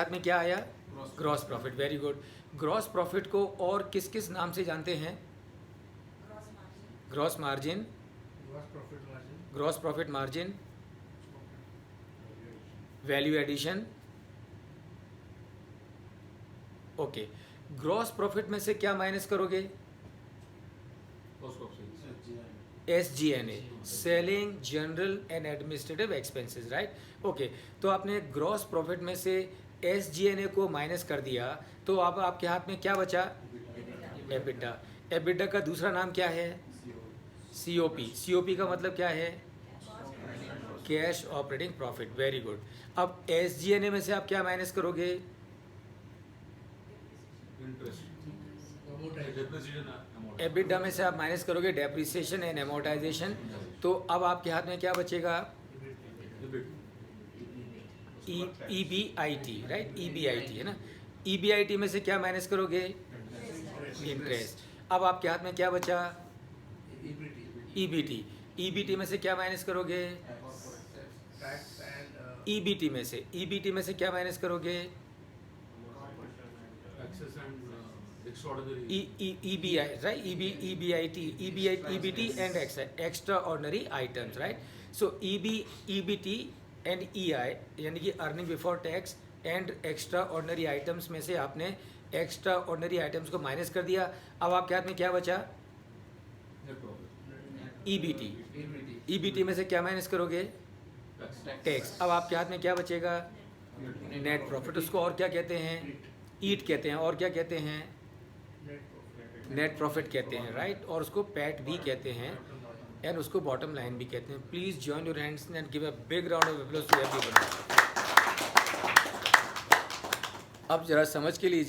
साथ में क्या आया? Gross profit. Very good. Gross profit को और किस किस नाम से जानते हैं? Gross margin, gross profit margin, value addition. Okay, gross profit में से क्या माइनस करोगे? SG&A, selling general and administrative expenses, right? Okay, तो आपने ग्रॉस प्रॉफिट में से SG&A को माइनस कर दिया, तो अब आपके हाथ में क्या बचा? एबिटा। एबिटा का दूसरा नाम क्या है? COP। COP का मतलब क्या है? Cash operating profit. Very good. अब SG&A में से आप क्या माइनस करोगे? एबिटा में से आप माइनस करोगे डेप्रिसिएशन एंड एमोर्टाइजेशन। तो अब आपके हाथ में क्या बचेगा? EBIT, right? EBIT है ना? EBIT में से क्या माइनस करोगे? इंटरेस्ट। अब आपके हाथ में क्या बचा? EBT। EBT में से क्या माइनस करोगे? EBT में से, EBT में से क्या माइनस करोगे? EBI, right? EBT and extra ordinary items, right? So EBT and EI यानी कि earning before tax and extra ordinary items में से आपने एक्स्ट्रा ऑर्डिनरी आइटम्स को माइनस कर दिया। अब आपके हाथ में क्या बचा? EBT। EBT में से क्या माइनस करोगे? टैक्स। अब आपके हाथ में क्या बचेगा? Net profit. उसको और क्या कहते हैं? ईट कहते हैं। और क्या कहते हैं? नेट प्रॉफिट कहते हैं, राइट? और उसको पैट भी कहते हैं एंड उसको बॉटम लाइन भी कहते हैं। Please join your hands and give a big round of applause to everyone. अब जरा समझ के लीजिए।